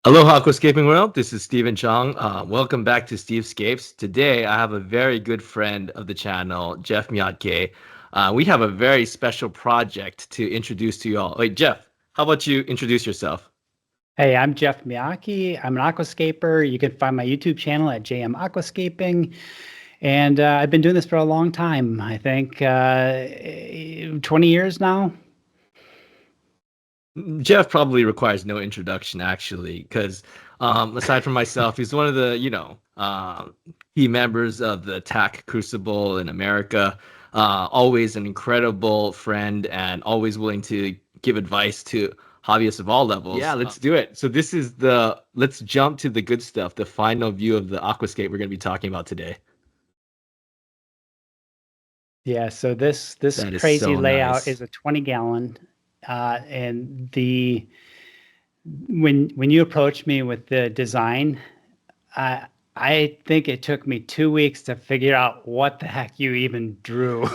Aloha Aquascaping World. This is Stephen Chong. Welcome back to Stevescapes. Today, I have a very good friend of the channel, Jeff Miyake. We have a very special project to introduce to you all. Wait, Jeff, how about you introduce yourself? Hey, I'm Jeff Miyake. I'm an aquascaper. You can find my YouTube channel at JM Aquascaping. And I've been doing this for a long time. I think 20 years now. Jeff probably requires no introduction, actually, because aside from myself, he's one of the, key members of the TAC Crucible in America. Always an incredible friend and always willing to give advice to hobbyists of all levels. Yeah, let's do it. So let's jump to the good stuff, the final view of the aquascape we're going to be talking about today. Yeah, so this That is crazy so layout nice. is a 20-gallon. And the when you approached me with the design, I think it took me 2 weeks to figure out what the heck you even drew.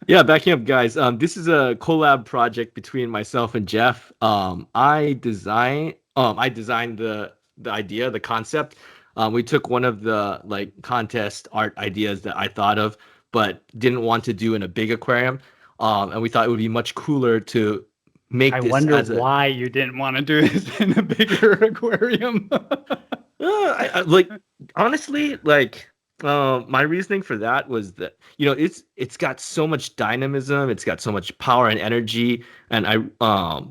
Yeah, backing up, guys. This is a collab project between myself and Jeff. I designed the idea, the concept. We took one of the like contest art ideas that I thought of, but didn't want to do in a big aquarium. And we thought it would be much cooler to make I this wonder as a why you didn't want to do this in a bigger aquarium. like honestly, my reasoning for that was that it's got so much dynamism, it's got so much power and energy, and I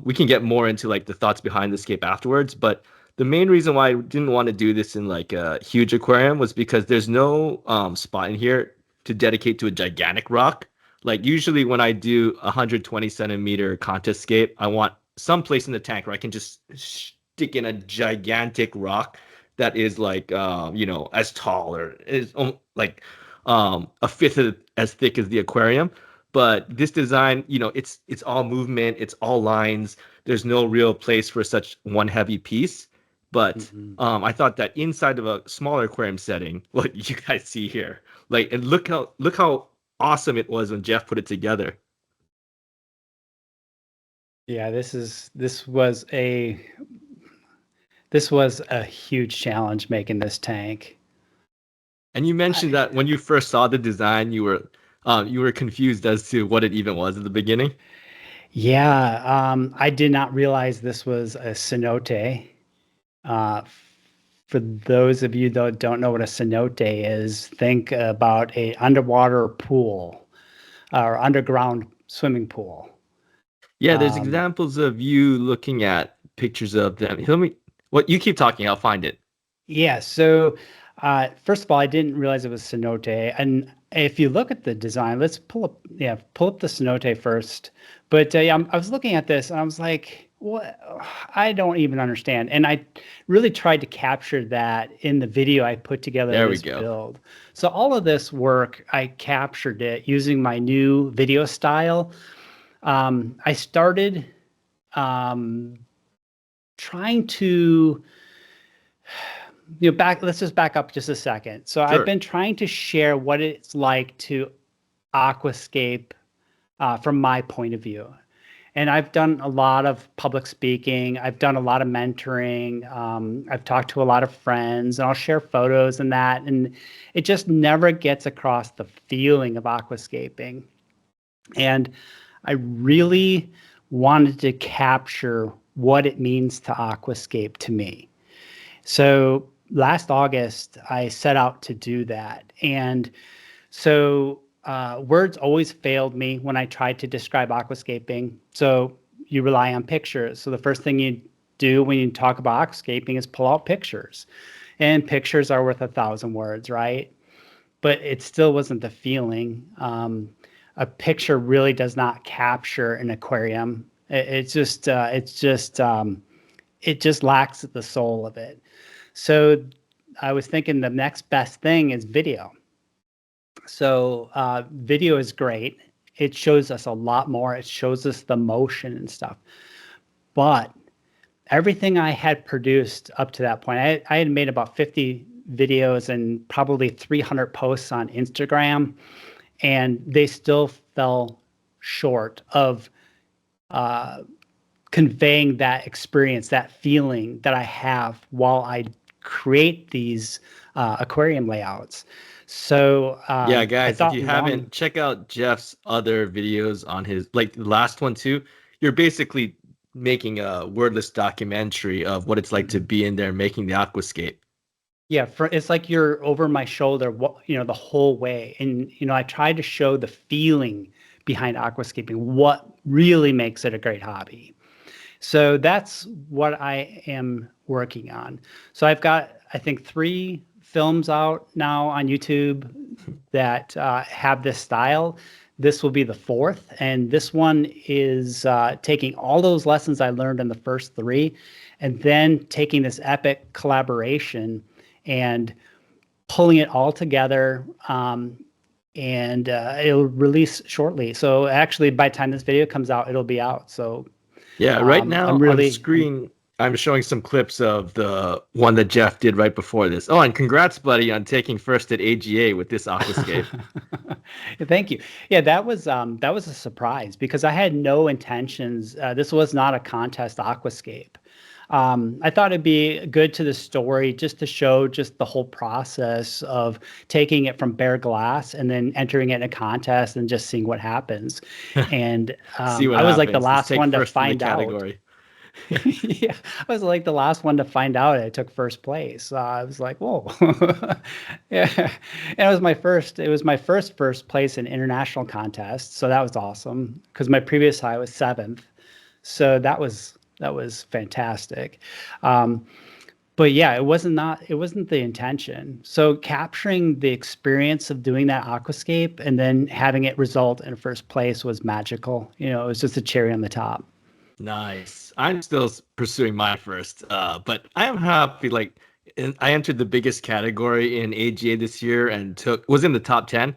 we can get more into like the thoughts behind the scape afterwards. But the main reason why I didn't want to do this in like a huge aquarium was because there's no spot in here to dedicate to a gigantic rock. Like usually when I do a 120 centimeter contest scape, I want some place in the tank where I can just stick in a gigantic rock that is like as tall or is like a fifth as thick as the aquarium. But this design, it's all movement, it's all lines. There's no real place for such one heavy piece. But Mhm. I thought that inside of a smaller aquarium setting, what you guys see here, like, and look how awesome it was when Jeff put it together. Yeah, this was a huge challenge making this tank. And you mentioned I, that when you first saw the design, you were confused as to what it even was at the beginning. yeah, I did not realize this was a cenote. Uh, for those of you that don't know what a cenote is, think about a underwater pool or underground swimming pool. Yeah, there's Um, examples of you looking at pictures of them. Let me, what you keep talking, I'll find it. Yeah, so first of all, I didn't realize it was cenote. And if you look at the design, let's pull up the cenote first. But yeah, I was looking at this and I was like, what? I don't even understand. And I really tried to capture that in the video I put together There we this go. build. So all of this work, I captured it using my new video style. I started um, trying to let's just back up just a second. So I've Sure. been trying to share what it's like to aquascape from my point of view. And I've done a lot of public speaking. I've done a lot of mentoring. I've talked to a lot of friends, and I'll share photos and that. And it just never gets across the feeling of aquascaping. And I really wanted to capture what it means to aquascape to me. So last August, I set out to do that. And so words always failed me when I tried to describe aquascaping. So you rely on pictures. So the first thing you do when you talk about aquascaping is pull out pictures. And pictures are worth 1,000 words, right? But it still wasn't the feeling. A picture really does not capture an aquarium. It just lacks the soul of it. So I was thinking the next best thing is video. So video is great. It shows us a lot more. It shows us the motion and stuff. But everything I had produced up to that point, I had made about 50 videos and probably 300 posts on Instagram, and they still fell short of conveying that experience, that feeling that I have while I create these aquarium layouts. So Yeah, I guys, if thought you long. haven't, check out Jeff's other videos on his, like the last one too. You're basically making a wordless documentary of what it's like to Mhm. be in there making the aquascape. Yeah, it's like you're over my shoulder, the whole way. And I tried to show the feeling behind aquascaping, what really makes it a great hobby. So that's what I am working on. So I've got, I think, 3 films out now on YouTube that have this style. This will be the 4th, and this one is taking all those lessons I learned in the first 3, and then taking this epic collaboration and pulling it all together. And it'll release shortly. So actually, by the time this video comes out, it'll be out. So Yeah, right I'm now on really, screen, I'm showing some clips of the one that Jeff did right before this. Oh, and congrats, buddy, on taking first at AGA with this aquascape. thank you. Yeah, that was a surprise because I had no intentions. This was not a contest aquascape. I thought it'd be good to the story just to show just the whole process of taking it from bare glass and then entering it in a contest and just seeing what happens. And See what I was like the happens. Let's last take one to first in the find out. category. Yeah, I was like the last one to find out I took first place. I was like, whoa. Yeah. And it was my first place in international contest. So that was awesome because my previous high was 7th. So that was fantastic. Um, but yeah, it wasn't the intention. So capturing the experience of doing that aquascape and then having it result in first place was magical. It was just a cherry on the top. Nice. I'm still pursuing my first, but I am happy. Like, I entered the biggest category in AGA this year and was in the top 10.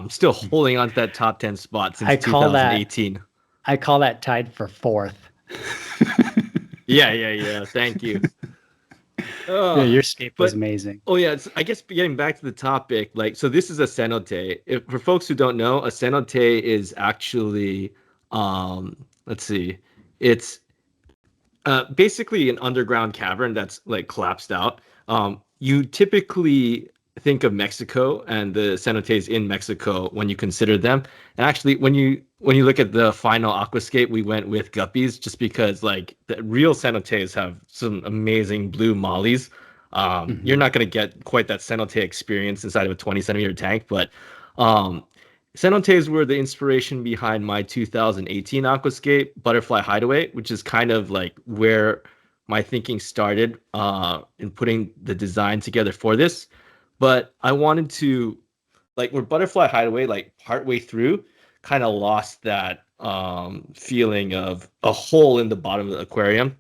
Still holding on to that top 10 spot since I call that 2018. I call that tied for 4th. Yeah, yeah, yeah. Thank you. Yeah, Oh, your scape was but amazing. oh yeah, I guess getting back to the topic, like so this is a cenote. For folks who don't know, a cenote is actually let's see, it's basically an underground cavern that's like collapsed out. You typically think of Mexico and the cenotes in Mexico when you consider them. And actually, when you look at the final aquascape, we went with guppies just because like the real cenotes have some amazing blue mollies. You're Hmm. not going to get quite that cenote experience inside of a 20 centimeter tank, but um, cenotes were the inspiration behind my 2018 aquascape Butterfly Hideaway, which is kind of like where my thinking started in putting the design together for this. But I wanted to like where Butterfly Hideaway, like partway through, kind of lost that feeling of a hole in the bottom of the aquarium.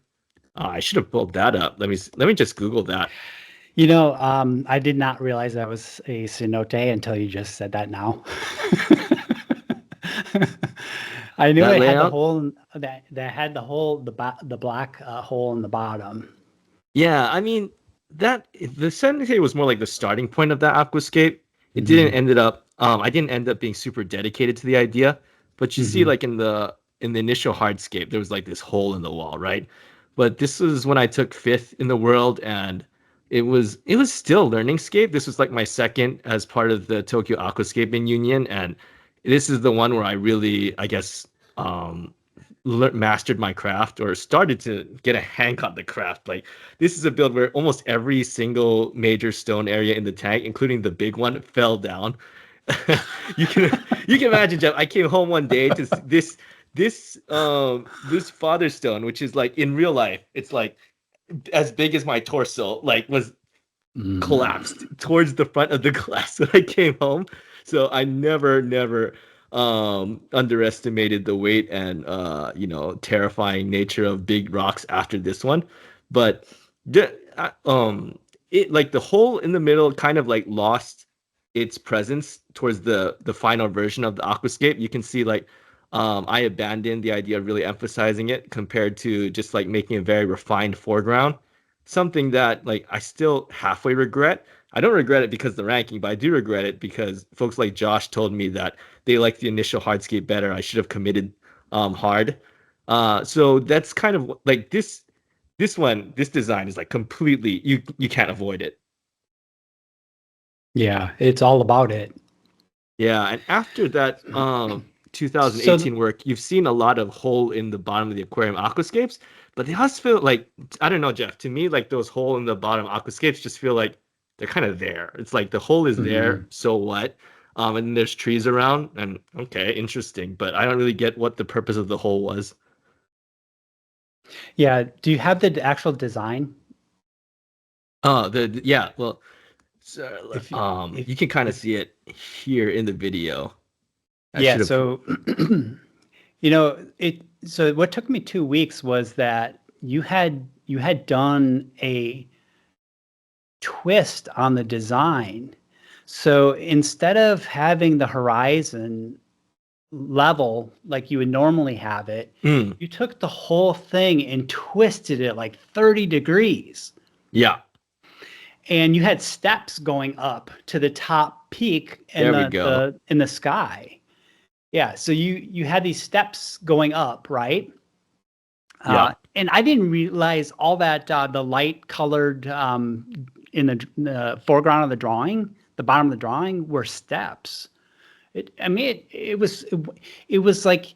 I should have pulled that up. Let me just Google that. I did not realize that was a cenote until you just said that now. I knew That it had the layout. hole that had the black hole in the bottom. Yeah, I mean that the Sensei was more like the starting point of that aquascape. It didn't Hmm. ended up I didn't end up being super dedicated to the idea, but you see Hmm. like in the initial hardscape there was like this hole in the wall, right? But this was when I took fifth in the world and it was still learning scape. This was like my second as part of the Tokyo Aquascaping Union and this is the one where I really I guess um mastered my craft or started to get a hang on the craft. Like this is a build where almost every single major stone area in the tank, including the big one, fell down. you can you can imagine, Jeff. I came home one day to this father stone, which is like in real life, it's like as big as my torso, like was collapsed Mm. towards the front of the glass when I came home. So I never underestimated the weight and terrifying nature of big rocks after this one. But it like the hole in the middle kind of like lost its presence towards the final version of the aquascape. You can see like I abandoned the idea of really emphasizing it compared to just like making a very refined foreground, something that like I still halfway regret. I don't regret it because of the ranking, but I do regret it because folks like Josh told me that they liked the initial hardscape better. I should have committed hard. So that's kind of like this design is like completely you can't avoid it. Yeah, it's all about it. Yeah, and after that So 2018 work, you've seen a lot of hole in the bottom of the aquarium aquascapes, but they also feel like I don't know, Jeff. To me, like those hole in the bottom aquascapes just feel like they're kind of there. It's like the hole is there, mhm. so what? And then there's trees around, and okay, interesting, but I don't really get what the purpose of the hole was. Yeah, do you have the actual design? Yeah, well, so, If if you can kind of if see it here in the video. I yeah, should have put. so so what took me 2 weeks was that you had done a twist on the design. So instead of having the horizon level like you would normally have it, Mm, you took the whole thing and twisted it like 30 degrees. yeah, And you had steps going up to the top peak in there we the, go. the in the sky. Yeah, so you had these steps going up, right? Yeah. And I didn't realize all that the light colored in the foreground of the drawing, the bottom of the drawing, were steps. I mean, it was like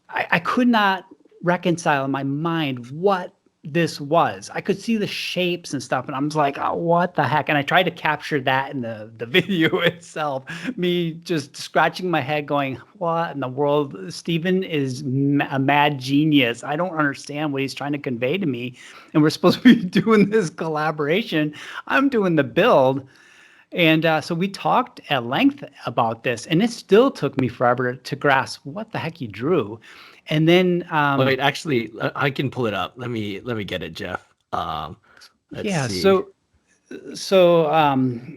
I could not reconcile in my mind what this was. I could see the shapes and stuff, and I was like, oh, what the heck? And I tried to capture that in the video itself. Me just scratching my head, going, what in the world? Steven is a mad genius. I don't understand what he's trying to convey to me. And we're supposed to be doing this collaboration. I'm doing the build. And so we talked at length about this, and it still took me forever to grasp what the heck he drew. And then, Wait, actually, I can pull it up. Let me get it, Jeff. Let's yeah, see.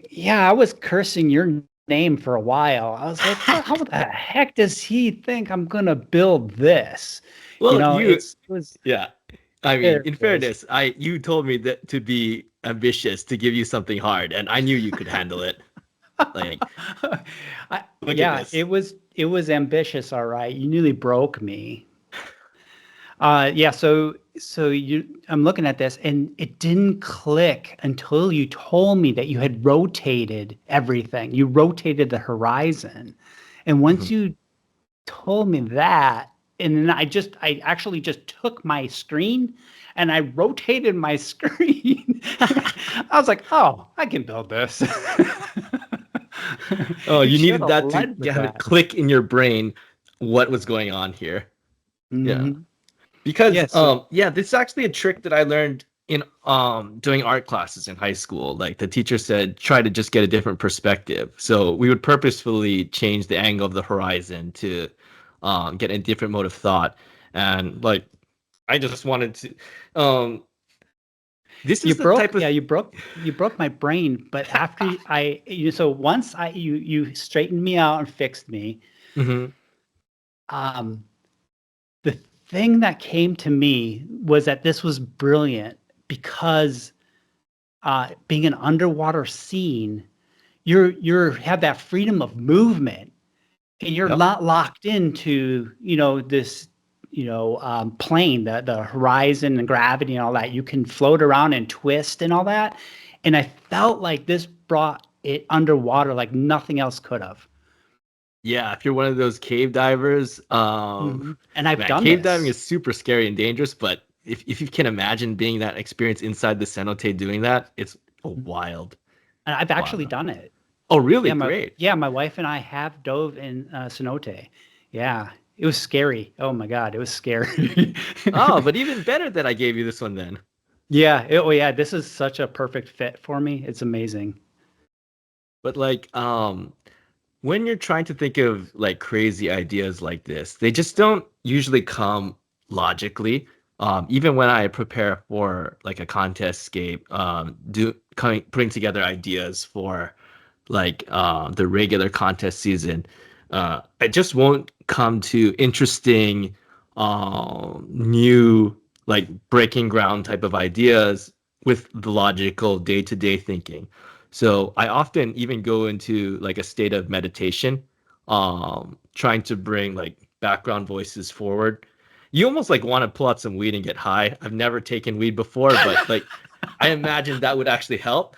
yeah, I was cursing your name for a while. I was like, what, how the heck does he think I'm gonna build this? Well, It was, yeah. I mean, there in it is. fairness, you told me that to be ambitious, to give you something hard, and I knew you could handle it. Like, look at Yeah, this. it was ambitious, all right. You nearly broke me. Yeah, I'm looking at this and it didn't click until you told me that you had rotated everything. You rotated the horizon. And once Mhm. you told me that, and then I actually just took my screen and I rotated my screen. I was like, "Oh, I can build this." Oh, You you should needed have that to led with have it that. click in your brain what was going on here. Yeah. Hmm. Because Yes. yeah, this is actually a trick that I learned in doing art classes in high school. Like the teacher said, try to just get a different perspective. So we would purposefully change the angle of the horizon to get a different mode of thought. And like I just wanted to this is the type of You broke my brain, but after so once you straightened me out and fixed me, Mhm. um, the thing that came to me was that this was brilliant because being an underwater scene, you're have that freedom of movement and you're Yep. not locked into this plane, the horizon and gravity and all that. You can float around and twist and all that, and I felt like this brought it underwater like nothing else could have. Yeah, if you're one of those cave divers, And I've man, done cave diving this. is super scary and dangerous, but if you can imagine being that experience inside the cenote doing that, it's wild. And I've actually Wild. done it. Oh, really? Yeah, my Great. yeah, my wife and I have dove in cenote. Yeah, it was scary. Oh my God, it was scary. Oh, but even better that I gave you this one then. Yeah, yeah, this is such a perfect fit for me. It's amazing. But like, when you're trying to think of like crazy ideas like this, they just don't usually come logically. Even when I prepare for like a contest scape, putting together ideas for like the regular contest season, I just won't come to interesting, new, like breaking ground type of ideas with the logical day to day thinking. So I often even go into like a state of meditation, trying to bring like background voices forward. you almost like want to pull out some weed and get high. I've never taken weed before, but like I imagine that would actually help.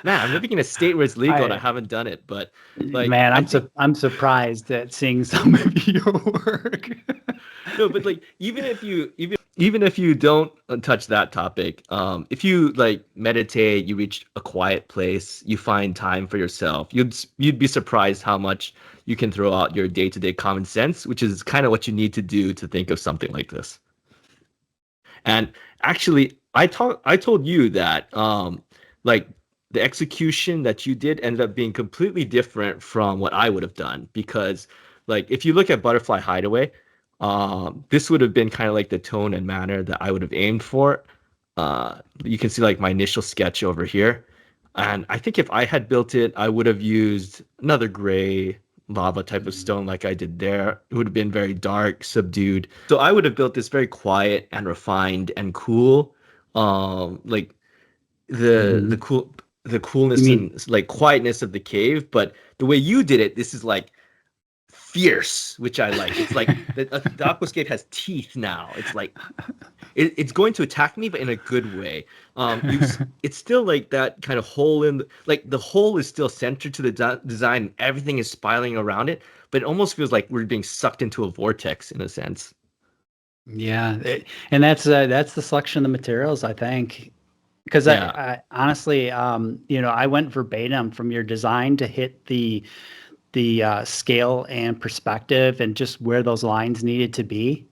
Man, I'm living in a state where it's legal and I I haven't done it, but like Man, I think I'm surprised at seeing some of your work. no, but like even if you don't touch that topic, if you like meditate, you reach a quiet place, you find time for yourself, you'd be surprised how much you can throw out your day-to-day common sense, which is kind of what you need to do to think of something like this. And actually, I told you that like the execution that you did ended up being completely different from what I would have done because like if you look at Butterfly Hideaway, this would have been kind of like the tone and manner that I would have aimed for. You can see like my initial sketch over here. And I think if I had built it, I would have used another gray lava type of stone like I did there. It would have been very dark, subdued. So I would have built this very quiet and refined and cool. Like the Hmm. cool the You coolness mean and like quietness of the cave, but the way you did it, this is like fierce, which I like. It's like the aquascape has teeth now. It's like it's going to attack me, but in a good way. It's still like that kind of hole in like the hole is still centered to the design. And everything is spiraling around it, but it almost feels like we're being sucked into a vortex in a sense. Yeah, and that's the selection of the materials, I think. Because Yeah, I honestly, I went verbatim from your design to hit the scale and perspective and just where those lines needed to be.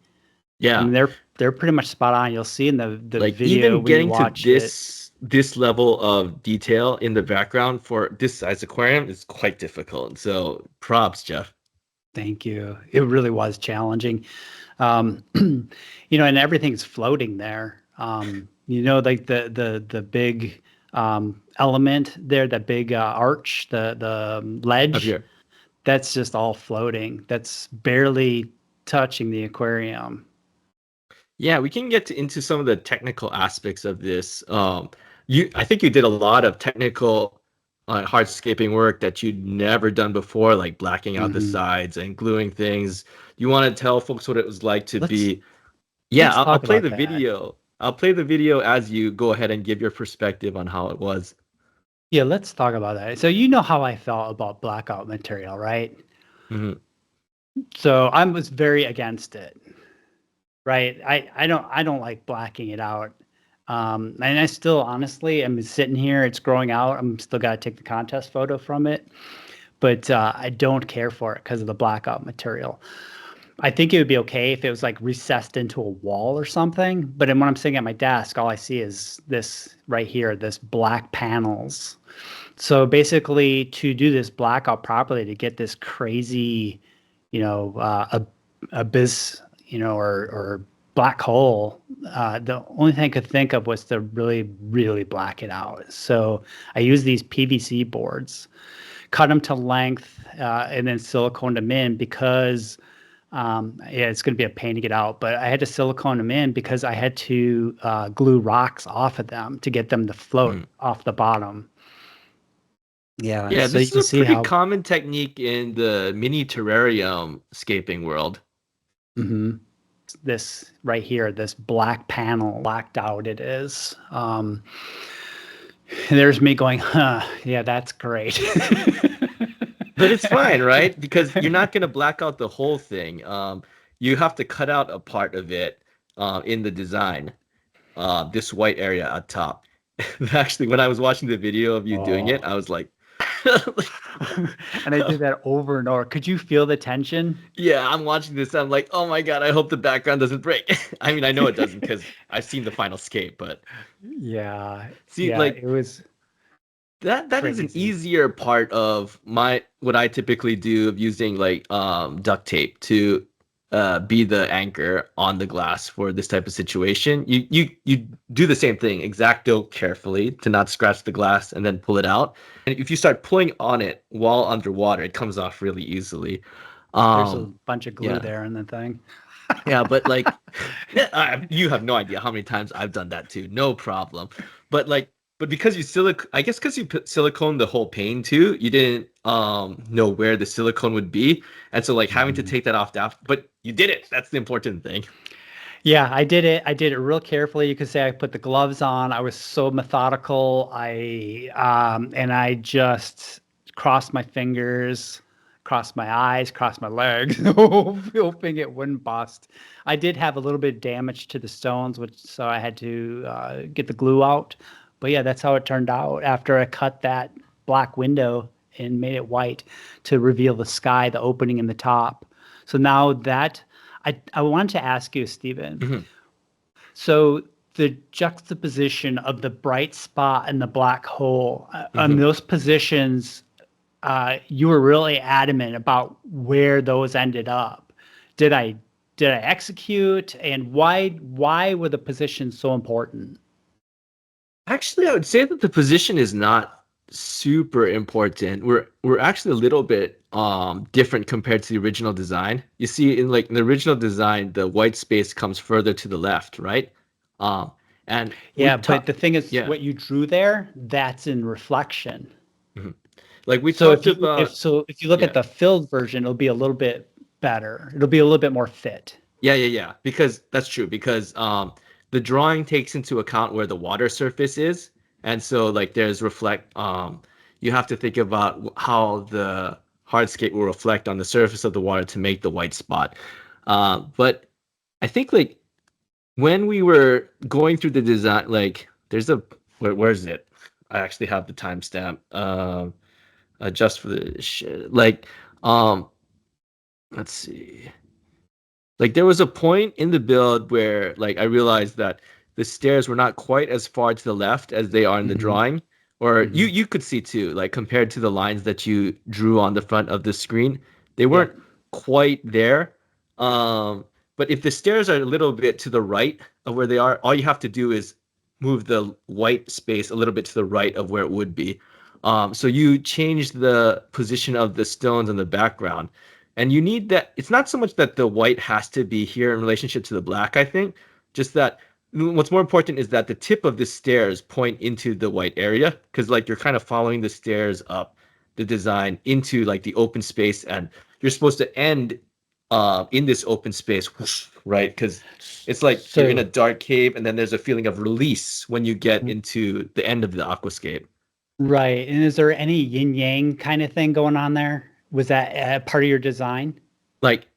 yeah. And they're pretty much spot on. You'll see in the Like video even when you getting to watch it. this level of detail in the background for this size aquarium is quite difficult. So props, Jeff. Thank you. It really was challenging. And everything's floating there. Like the big element there, that big arch, the Up ledge, here. that's just all floating. That's barely touching the aquarium. Yeah, we can into some of the technical aspects of this. I think you did a lot of technical hardscaping work that you'd never done before, like blacking out the Hmm. sides and gluing things. You want to tell folks what it was like to Let's be? Yeah, let's I'll talk play about the that. video. I'll play the video as you go ahead and give your perspective on how it was. Yeah, let's talk about that. So you know how I felt about blackout material, right? Hmm. So I was very against it. Right. I don't like blacking it out. And I still honestly am sitting here, it's growing out. I'm still gotta take the contest photo from it, but I don't care for it because of the blackout material. I think it would be okay if it was like recessed into a wall or something. But then when I'm sitting at my desk, all I see is this right here, this black panels. So basically, to do this blackout properly, to get this crazy, abyss, or black hole, the only thing I could think of was to really, really black it out. So I use these PVC boards, cut them to length, and then silicone them in because, yeah, it's going to be a pain to get out. But I had to silicone them in because I had to glue rocks off of them to get them to float off the bottom. Yeah, Yeah, so you this is can a see pretty how. common technique in the mini terrarium scaping world. Mhm. This right here, this black panel, blacked out it is. And there's me going, huh, yeah, that's great. But it's fine, right? Because you're not going to black out the whole thing. You have to cut out a part of it in the design, this white area at top. Actually, when I was watching the video of you doing it, Oh. I was like, And I did that over and over. Could you feel the tension? yeah, I'm watching this. I'm like, oh my God, I hope the background doesn't break. I mean, I know it doesn't because I've seen the final scape, but Yeah, see, yeah, like it was that is an crazy. easier part of my what I typically do of using like duct tape to be the anchor on the glass for this type of situation. You do the same thing, exacto carefully to not scratch the glass and then pull it out. And if you start pulling on it while underwater, it comes off really easily. There's a Um bunch of glue yeah. there in the thing. Yeah, but like, you have no idea how many times I've done that too. No problem. But like, but because I guess because you put silicone the whole pane too, you didn't know where the silicone would be, and so like having to Mhm. take that off after, but you did it. That's the important thing. Yeah, I did it. I did it real carefully. You could say I put the gloves on. I was so methodical. And I just crossed my fingers, crossed my eyes, crossed my legs, hoping it wouldn't bust. I did have a little bit of damage to the stones, which so I had to get the glue out. But yeah, that's how it turned out after I cut that black window and made it white to reveal the sky, the opening in the top. So now that I wanted to ask you, Stephen. Mhm, So the juxtaposition of the bright spot and the black hole on mhm. those positions, you were really adamant about where those ended up. Did I did I execute, and why were the positions so important? Actually, I would say that the position is not super important. We're actually a little bit different compared to the original design. You see, in the original design, the white space comes further to the left, right? Um, and we Yeah, but talked, the thing is, yeah, what you drew there, that's in reflection. mhm. Like we So talked about, if you look at yeah, the filled version, it'll be a little bit better. It'll be a little bit more fit. yeah. Because that's true. Because the drawing takes into account where the water surface is, and so like there's reflect. You have to think about how the hardscape will reflect on the surface of the water to make the white spot. But I think like when we were going through the design, like there's a where is it? I actually have the timestamp. Just for the like let's see. Like there was a point in the build where like I realized that the stairs were not quite as far to the left as they are in the Hmm. drawing, or you Hmm. you could see too, like compared to the lines that you drew on the front of the screen, they weren't Yep. quite there. Um, but if the stairs are a little bit to the right of where they are, all you have to do is move the white space a little bit to the right of where it would be. So you change the position of the stones in the background, and you need that. It's not so much that the white has to be here in relationship to the black, I think, just that what's more important is that the tip of the stairs point into the white area, because like you're kind of following the stairs up the design into like the open space, and you're supposed to end in this open space, whoosh, right? Because it's like you're in a So, dark cave, and then there's a feeling of release when you get into the end of the aquascape. right. And is there any yin yang kind of thing going on there? Was that part of your design? Like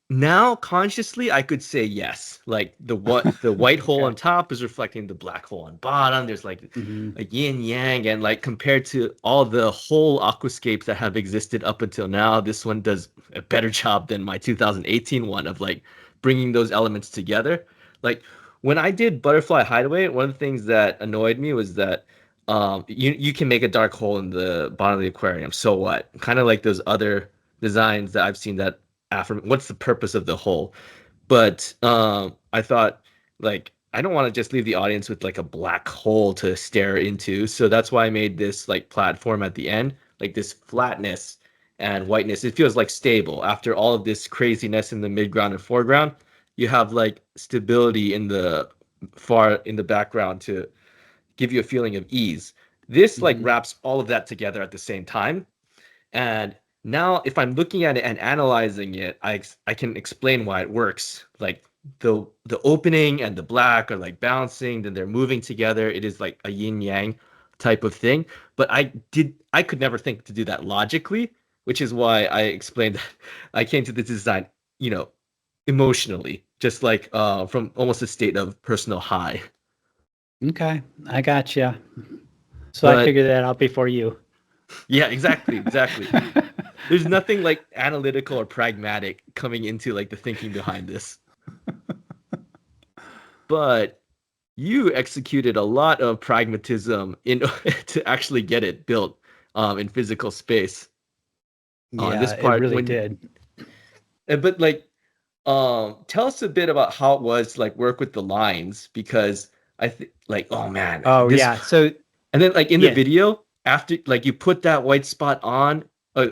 now, consciously, I could say yes. Like the white hole Okay. on top is reflecting the black hole on bottom. There's like Hmm. a yin yang, and like compared to all the whole aquascapes that have existed up until now, this one does a better job than my 2018 one of like bringing those elements together. Like when I did Butterfly Hideaway, one of the things that annoyed me was that you can make a dark hole in the bottom of the aquarium. So what? Kind of like those other designs that I've seen that what's the purpose of the hole? But I thought like I don't want to just leave the audience with like a black hole to stare into. So that's why I made this like platform at the end, like this flatness and whiteness. It feels like stable after all of this craziness in the midground and foreground. You have like stability in the far in the background to give you a feeling of ease. This like Hmm. wraps all of that together at the same time, and now, if I'm looking at it and analyzing it, I can explain why it works. Like the opening and the black are like bouncing, then they're moving together. It is like a yin yang type of thing. But I could never think to do that logically, which is why I explained that I came to the design, you know, emotionally, just like from almost a state of personal high. Okay, I got you. So I But figured that out before you. yeah, exactly. There's nothing like analytical or pragmatic coming into like the thinking behind this. But you executed a lot of pragmatism in to actually get it built in physical space. This Yeah, it part really when did. but like tell us a bit about how it was like work with the lines, because I think like oh man Oh this yeah. So and then like in the yeah, video after like you put that white spot on, uh,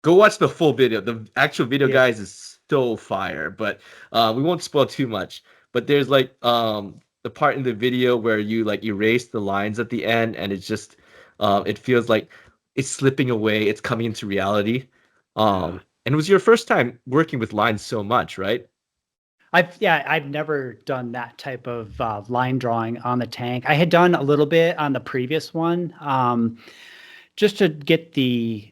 go watch the full video. The actual video, yeah. guys, is so fire, but we won't spoil too much. But there's like the part in the video where you like erase the lines at the end, and it's just it feels like it's slipping away. It's coming into reality. Yeah. And it was your first time working with lines so much, right? I've never done that type of line drawing on the tank. I had done a little bit on the previous one, just to get the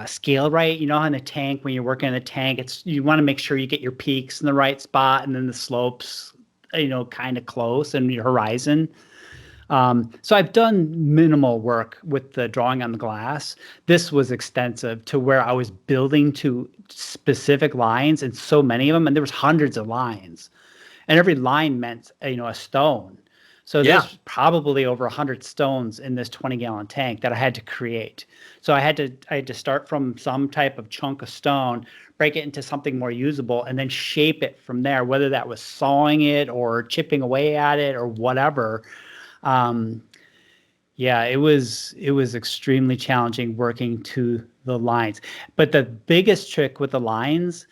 scale right. You know, on the tank, when you're working on the tank, you want to make sure you get your peaks in the right spot and then the slopes, kind of close and your horizon. So I've done minimal work with the drawing on the glass. This was extensive to where I was building to specific lines and so many of them, and there was hundreds of lines, and every line meant a stone. So Yeah. there's probably over 100 stones in this 20-gallon tank that I had to create. So I had to start from some type of chunk of stone, break it into something more usable, and then shape it from there, whether that was sawing it or chipping away at it or whatever. Um, yeah, it was extremely challenging working to the lines. But the biggest trick with the lines,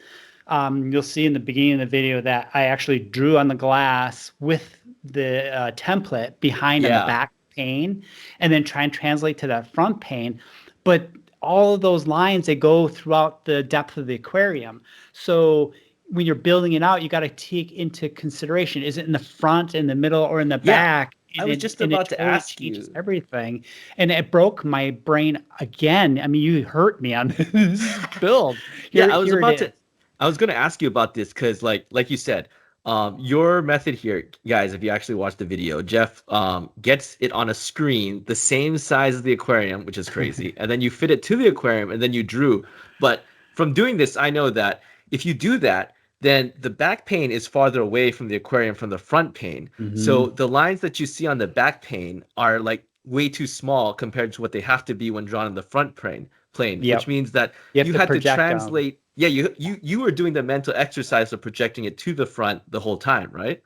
you'll see in the beginning of the video that I actually drew on the glass with the template behind on the Yeah. back pane, and then try and translate to that front pane. But all of those lines, they go throughout the depth of the aquarium. So when you're building it out, you got to take into consideration, is it in the front, in the middle, or in the Yeah. back? I And was it just and it about to totally ask changes you. everything. And it broke my brain again. I mean, you hurt me on this build. Yeah, Here it is. I was gonna ask you about this because like you said, your method here, guys, if you actually watch the video, Jeff gets it on a screen the same size as the aquarium, which is crazy, and then you fit it to the aquarium and then you drew. But from doing this, I know that if you do that, then the back pane is farther away from the aquarium from the front pane. So Hmm. the lines that you see on the back pane are like way too small compared to what they have to be when drawn on the front plane, which Yep. means that You have you to had to project them. translate. Yeah, you were doing the mental exercise of projecting it to the front the whole time, right?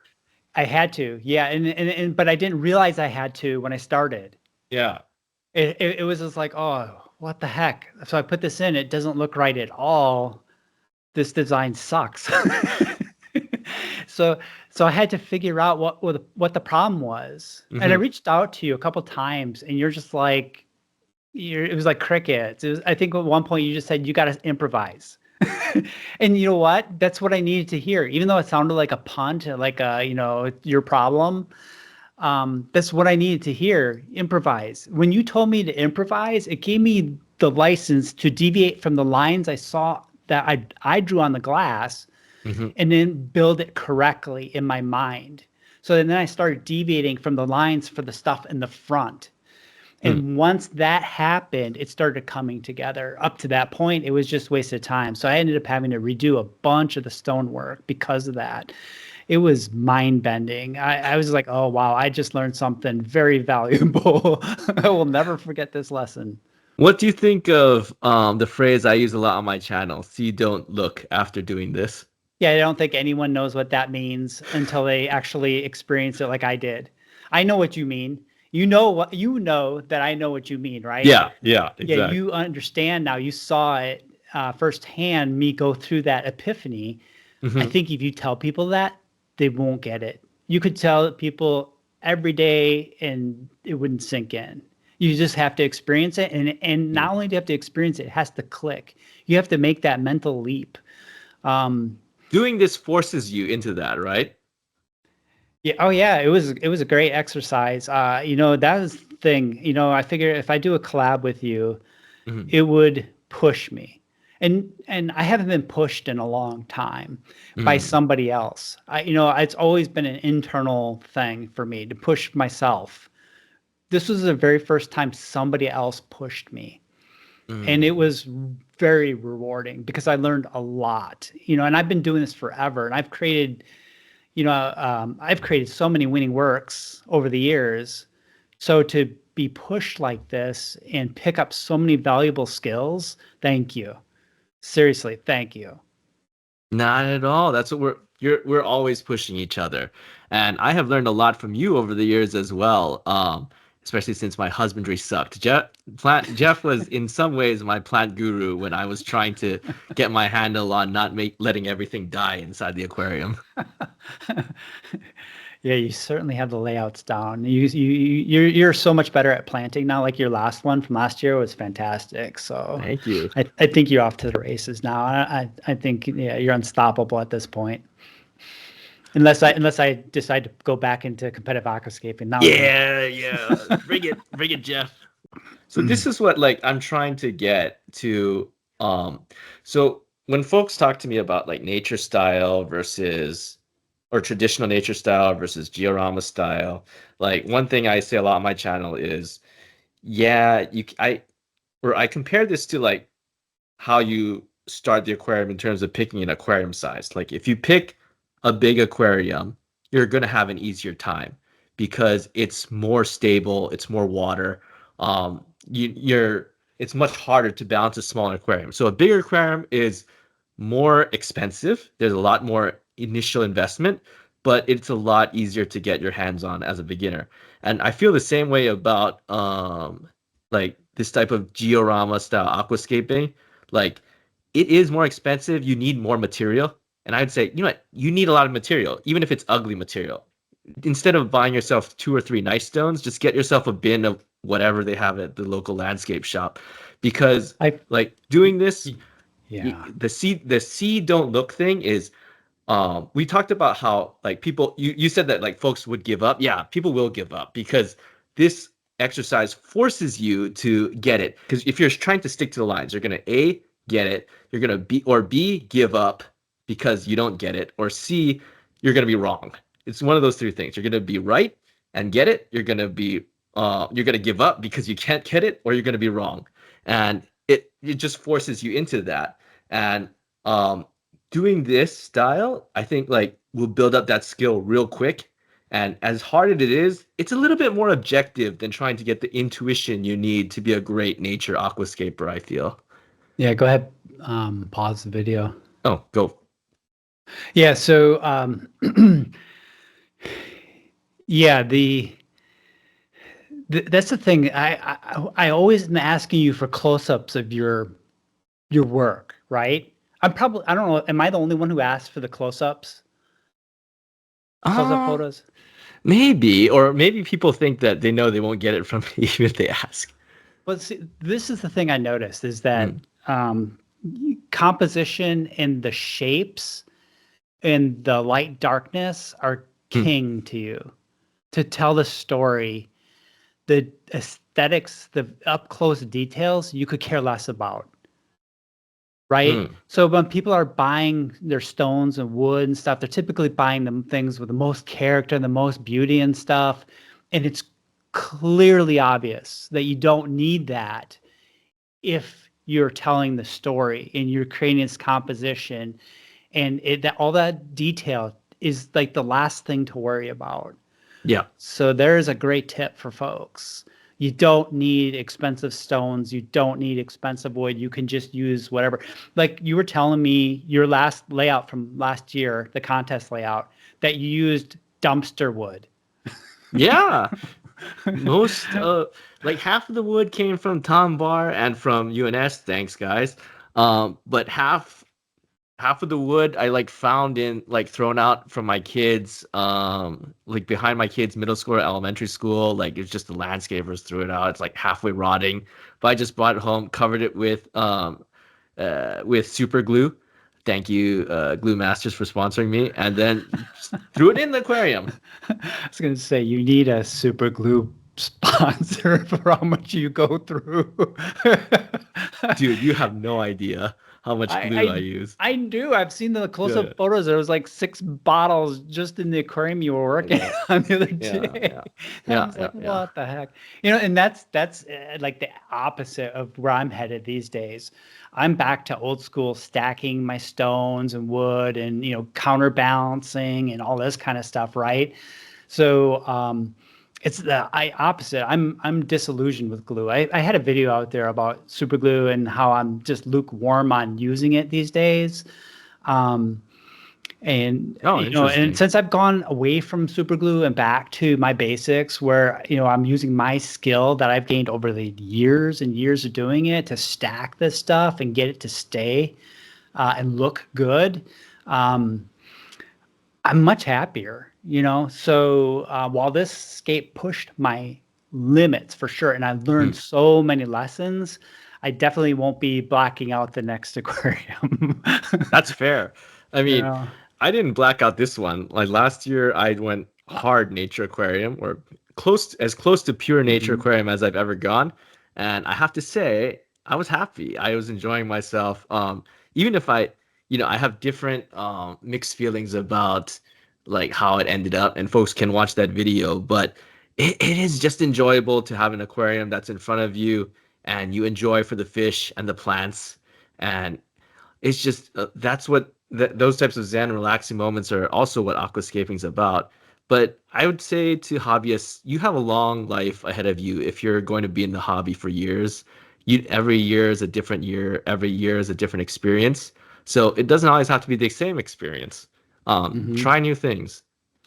I had to. Yeah. But I didn't realize I had to when I started. Yeah. It was just like, oh, what the heck? So I put this in. It doesn't look right at all. This design sucks. So I had to figure out what the problem was. And I Hmm. reached out to you a couple times, and you're just like, it was like crickets. I think at one point you just said you got to improvise. And you know what? That's what I needed to hear. Even though it sounded like a punt, like your problem. That's what I needed to hear. Improvise. When you told me to improvise, it gave me the license to deviate from the lines I saw that I drew on the glass, Hmm. and then build it correctly in my mind. So then I started deviating from the lines for the stuff in the front. Hmm. And once that happened, it started coming together. Up to that point, it was just wasted time. So I ended up having to redo a bunch of the stonework because of that. It was mind bending. I was like, oh, wow, I just learned something very valuable. I will never forget this lesson. What do you think of the phrase I use a lot on my channel? See, don't look after doing this. Yeah, I don't think anyone knows what that means until they actually experience it like I did. I know what you mean. You know that I know what you mean, right? Yeah, yeah, Yeah, exactly. you understand now. You saw it firsthand, me go through that epiphany. I Hmm. think if you tell people that, they won't get it. You could tell people every day and it wouldn't sink in. You just have to experience it. And not only do you have to experience it, it has to click. You have to make that mental leap. Um, Doing this forces you into that, right? Yeah. Oh, yeah. It was a great exercise. That was the thing. I figure if I do a collab with you, Hmm. it would push me, and I haven't been pushed in a long time by Hmm. somebody else. It's always been an internal thing for me to push myself. This was the very first time somebody else pushed me, and it Hmm. was very rewarding because I learned a lot. And I've been doing this forever, and I've created so many winning works over the years. So to be pushed like this and pick up so many valuable skills, thank you. Seriously, thank you. Not at all. That's what we're always pushing each other. And I have learned a lot from you over the years as well. Especially since my husbandry sucked. Jeff was in some ways my plant guru when I was trying to get my handle on not letting everything die inside the aquarium. Yeah, you certainly have the layouts down. You're so much better at planting now. Like your last one from last year was fantastic. So Thank you. I think you're off to the races now. I think, yeah, you're unstoppable at this point. Unless I decide to go back into competitive aquascaping now. Yeah. Bring it, Jeff. So this is what like I'm trying to get to. So when folks talk to me about like nature style versus or traditional nature style versus georama style, like one thing I say a lot on my channel is, yeah, I compare this to like how you start the aquarium in terms of picking an aquarium size. Like if you pick a big aquarium, you're going to have an easier time because it's more stable, it's more water. You're it's much harder to balance a smaller aquarium. So a bigger aquarium is more expensive. There's a lot more initial investment, but it's a lot easier to get your hands on as a beginner. And I feel the same way about like this type of georama style aquascaping. Like it is more expensive, you need more material. And I'd say, you know what, you need a lot of material, even if it's ugly material. Instead of buying yourself 2 or 3 nice stones, just get yourself a bin of whatever they have at the local landscape shop. Because I like doing this, yeah. the see don't look thing is we talked about how like people you said that like folks would give up. Yeah, people will give up because this exercise forces you to get it. Because if you're trying to stick to the lines, you're gonna A, get it, you're gonna B, give up because you don't get it, or C, you're gonna be wrong. It's one of those 3 things. You're gonna be right and get it, you're gonna give up because you can't get it, or you're gonna be wrong. And it just forces you into that. And doing this style, I think like will build up that skill real quick. And as hard as it is, it's a little bit more objective than trying to get the intuition you need to be a great nature aquascaper, I feel. Yeah, go ahead. Pause the video. Oh, go. Yeah, so yeah, that's the thing. I always am asking you for close-ups of your work, right? I don't know, am I the only one who asked for the close-ups? Close-up Uh, photos? maybe, or maybe people think that they know they won't get it from me even if they ask. But see, this is the thing I noticed is that Mm, composition and the shapes and the light darkness are mm, king to you to tell the story. The aesthetics, the up close details, you could care less about, right? mm. So when people are buying their stones and wood and stuff, they're typically buying them things with the most character and the most beauty and stuff. And it's clearly obvious that you don't need that if you're telling the story and you're creating this composition and that all that detail is like the last thing to worry about. Yeah. So there's a great tip for folks. You don't need expensive stones. You don't need expensive wood. You can just use whatever. Like you were telling me your last layout from last year, the contest layout, that you used dumpster wood. Yeah. Most like half of the wood came from Tom Bar and from UNS, thanks guys. But half of the wood I like found in like thrown out from my kids like behind my kids middle school or elementary school. Like it's just the landscapers threw it out. It's like halfway rotting. But I just brought it home, covered it with super glue. Thank you, Glue Masters, for sponsoring me, and then just threw it in the aquarium. I was going to say you need a super glue sponsor for how much you go through. Dude, you have no idea how much I, glue I I use. I do. I've seen the Yeah, close-up photos. There was like 6 bottles just in the aquarium you were working yeah, on the other yeah, day. yeah, I yeah, was yeah, like, yeah. what the heck? You know, and that's like the opposite of where I'm headed these days. I'm back to old school stacking my stones and wood and counterbalancing and all this kind of stuff, right? So it's the opposite. I'm disillusioned with glue. I had a video out there about super glue and how I'm just lukewarm on using it these days. Um, and Oh, and interesting. since I've gone away from super glue and back to my basics, where I'm using my skill that I've gained over the years and years of doing it to stack this stuff and get it to stay and look good. Um, I'm much happier. So while this skate pushed my limits for sure, and I've learned Hmm. so many lessons, I definitely won't be blacking out the next aquarium. That's fair. I you mean, know, I didn't black out this one. Like last year, I went hard nature aquarium, or close to pure nature Hmm. aquarium as I've ever gone. And I have to say, I was happy. I was enjoying myself. Even if I have different mixed feelings about like how it ended up, and folks can watch that video, but it is just enjoyable to have an aquarium that's in front of you and you enjoy for the fish and the plants. And it's just that's what those types of zen relaxing moments are also what aquascaping's about. But I would say to hobbyists, you have a long life ahead of you if you're going to be in the hobby for years. Every year is a different year, every year is a different experience, so it doesn't always have to be the same experience. Hmm. Try new things.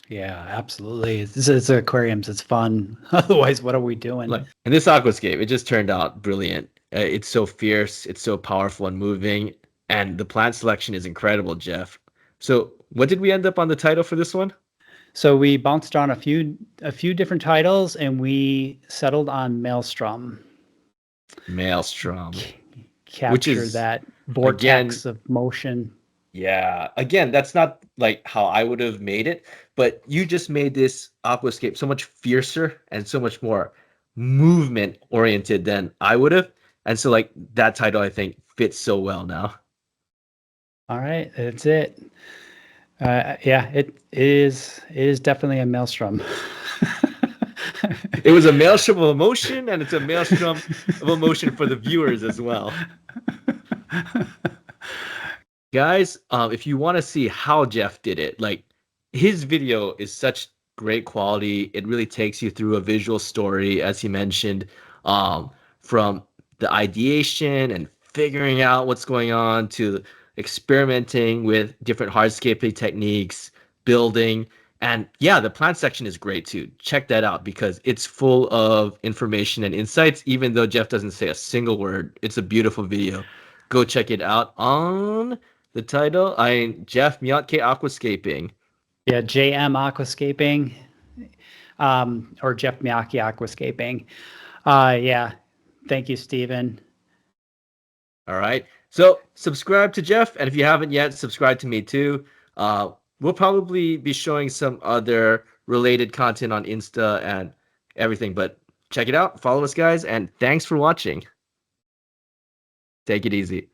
Yeah, absolutely. It's aquariums. It's fun. Otherwise, what are we doing? Like in this aquascape, it just turned out brilliant. It's so fierce, it's so powerful and moving, and the plant selection is incredible, Jeff. So, what did we end up on the title for this one? So we bounced on a few different titles, and we settled on Maelstrom. Maelstrom, C- which Capture is that again, vortex of motion. yeah, again, that's not like how I would have made it, but you just made this aquascape so much fiercer and so much more movement oriented than I would have. And so, like, that title, I think, fits so well now. All right, that's it. Yeah, it is definitely a maelstrom. It was a maelstrom of emotion, and it's a maelstrom of emotion for the viewers as well. Guys, if you want to see how Jeff did it, like his video is such great quality. It really takes you through a visual story, as he mentioned, um, from the ideation and figuring out what's going on to experimenting with different hardscaping techniques, building. And yeah, the plant section is great too. Check that out because it's full of information and insights, even though Jeff doesn't say a single word. It's a beautiful video. Go check it out on the title, Jeff Miotke Aquascaping. Yeah, JM Aquascaping, or Jeff Miyake Aquascaping. Yeah, thank you, Stephen. All right. So subscribe to Jeff, and if you haven't yet, subscribe to me too. We'll probably be showing some other related content on Insta and everything, but check it out. Follow us, guys, and thanks for watching. Take it easy.